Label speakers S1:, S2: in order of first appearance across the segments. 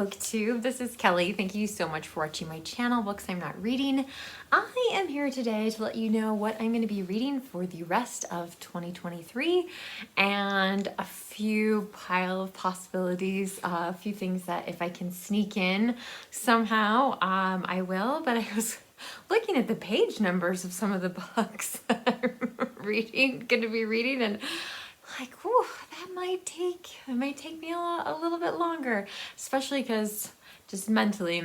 S1: Booktube. This is Kelly. Thank you so much for watching my channel, Books I'm Not Reading. I am here today to let you know what I'm going to be reading for the rest of 2023 and a few pile of possibilities, a few things that if I can sneak in somehow, I will. But I was looking at the page numbers of some of the books that I'm going to be reading, and like, whew, it might take me a little bit longer, especially because just mentally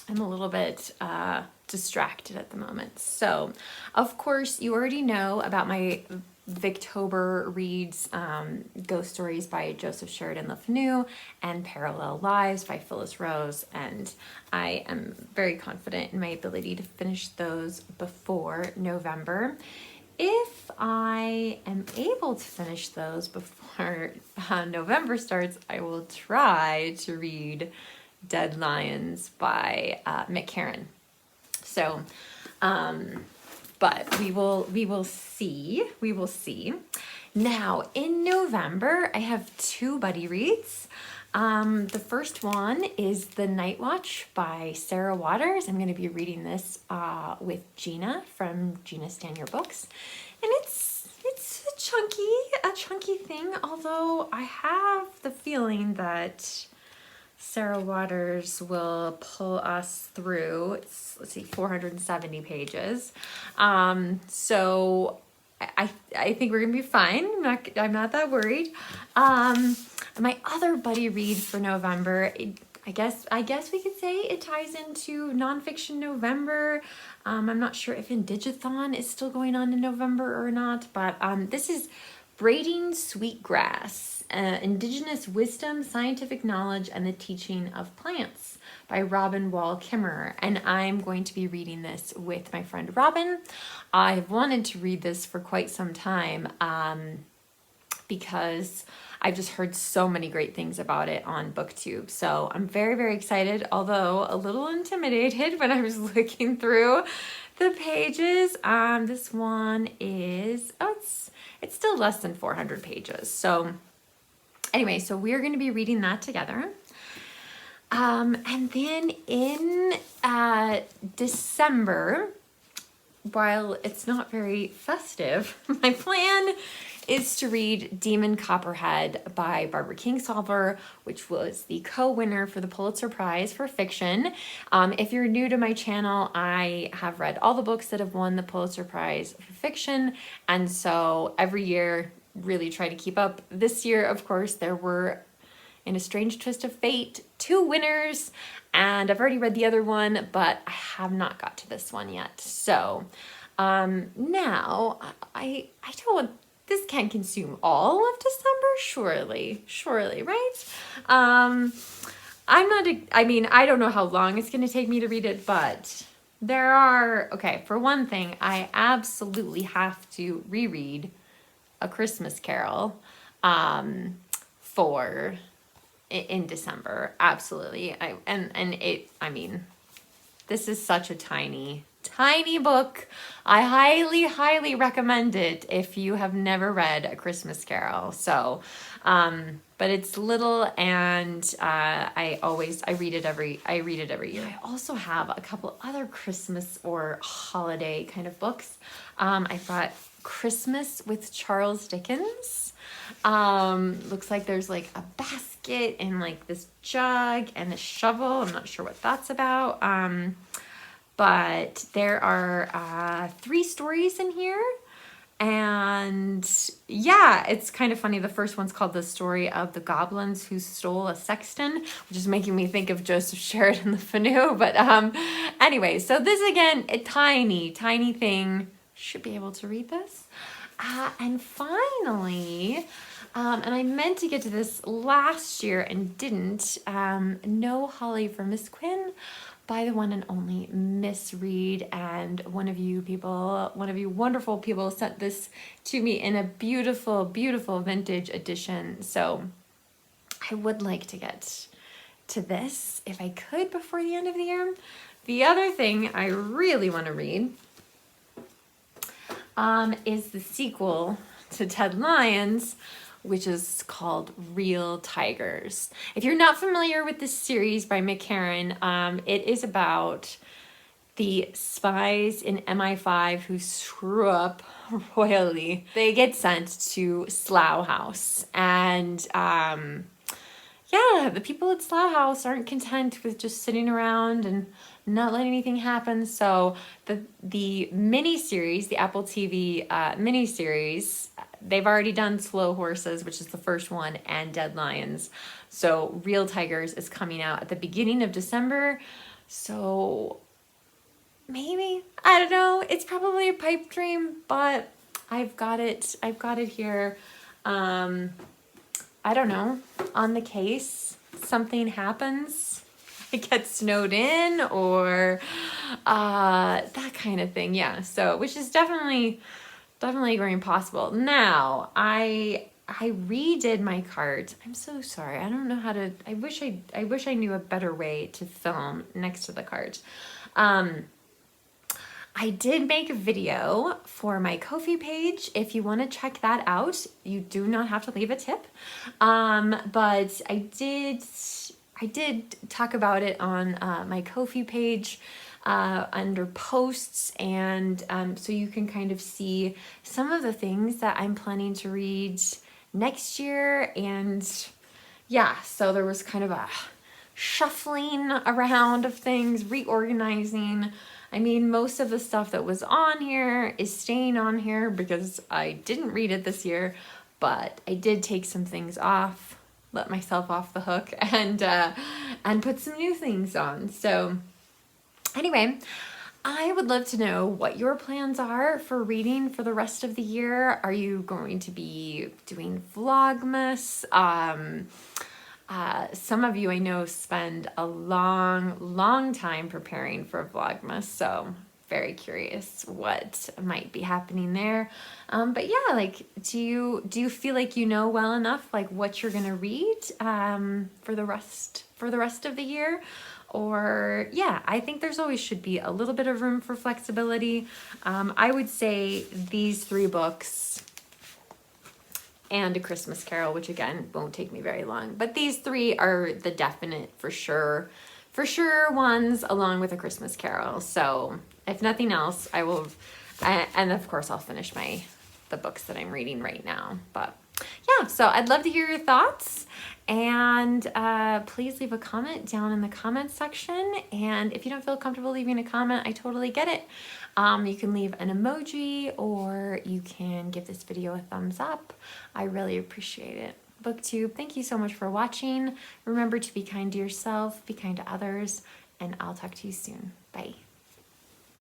S1: I'm a little bit distracted at the moment. So, of course, you already know about my Victober reads, Ghost Stories by Joseph Sheridan the Fanu and Parallel Lives by Phyllis Rose, and I am very confident in my ability to finish those before November. If I am able to finish those before November starts, I will try to read Dead Lions by Mick Herron. So, but we will see. We will see. Now, in November, I have two buddy reads. The first one is The Night Watch by Sarah Waters. I'm going to be reading this with Gina from Gina Stan Your Books, and it's a chunky thing. Although I have the feeling that Sarah Waters will pull us through. It's, let's see, 470 pages. So I think we're gonna be fine. I'm not that worried. My other buddy read for November, I guess we could say it ties into nonfiction November. I'm not sure if Indigathon is still going on in November or not, but this is Braiding Sweetgrass, Indigenous Wisdom, Scientific Knowledge, and the Teaching of Plants by Robin Wall Kimmerer. And I'm going to be reading this with my friend Robin. I've wanted to read this for quite some time because I've just heard so many great things about it on Booktube. So I'm very, very excited, although a little intimidated when I was looking through the pages. This one is, it's still less than 400 pages. So anyway, so we're going to be reading that together. And then in December, while it's not very festive, my plan is to read Demon Copperhead by Barbara Kingsolver, which was the co-winner for the Pulitzer Prize for fiction. If you're new to my channel, I have read all the books that have won the Pulitzer Prize for fiction, and so every year really try to keep up. This year, of course, there were, in a strange twist of fate, 2 winners, and I've already read the other one, but I have not got to this one yet. So now I don't, this can't consume all of December, surely, right? I don't know how long it's going to take me to read it, but there are, okay, for one thing, I absolutely have to reread A Christmas Carol in December. Absolutely. This is such a tiny book. I highly recommend it if you have never read A Christmas Carol. So, but it's little, and I read it every year. I also have a couple other Christmas or holiday kind of books. I've got Christmas with Charles Dickens. Looks like there's like a basket and like this jug and a shovel. I'm not sure what that's about. But there are 3 stories in here, and yeah, it's kind of funny. The first one's called The Story of the Goblins Who Stole a Sexton, which is making me think of Joseph Sheridan the Fanu. But anyway, so this again, a tiny thing. Should be able to read this. And finally, and I meant to get to this last year and didn't, No Holly for Miss Quinn by the one and only Miss Reed. And one of you wonderful people sent this to me in a beautiful vintage edition. So I would like to get to this if I could before the end of the year. The other thing I really want to read is the sequel to Dead Lions, which is called Real Tigers. If you're not familiar with this series by Mick Herron, it is about the spies in MI5 who screw up royally. They get sent to Slough House, and yeah, the people at Slough House aren't content with just sitting around and not letting anything happen. So the mini-series, the Apple TV mini-series, they've already done Slow Horses, which is the first one, and Dead Lions. So Real Tigers is coming out at the beginning of December. So maybe, I don't know, it's probably a pipe dream, but I've got it here. I don't know, on the case, something happens, I get snowed in, or that kind of thing. Yeah, so, which is definitely very possible. Now, I redid my cart. I'm so sorry. I don't know how to, I wish I knew a better way to film next to the cart. I did make a video for my Ko-fi page. If you want to check that out, you do not have to leave a tip. But I did talk about it on my Ko-fi page under posts, and so you can kind of see some of the things that I'm planning to read next year. And yeah, so there was kind of a shuffling around of things, reorganizing. I mean, most of the stuff that was on here is staying on here because I didn't read it this year, but I did take some things off, let myself off the hook, and put some new things on. So anyway, I would love to know what your plans are for reading for the rest of the year. Are you going to be doing Vlogmas? Some of you I know spend a long time preparing for Vlogmas, so very curious what might be happening there. But yeah, like, do you feel like you know well enough like what you're gonna read for the rest of the year? Or yeah, I think there's always should be a little bit of room for flexibility. I would say these 3 books and A Christmas Carol, which again won't take me very long, but these 3 are the definite for sure ones, along with A Christmas Carol. So if nothing else, I will, and of course I'll finish the books that I'm reading right now. But yeah, so I'd love to hear your thoughts, and please leave a comment down in the comments section. And if you don't feel comfortable leaving a comment, I totally get it. You can leave an emoji, or you can give this video a thumbs up. I really appreciate it. Booktube, thank you so much for watching. Remember to be kind to yourself, be kind to others, and I'll talk to you soon. Bye.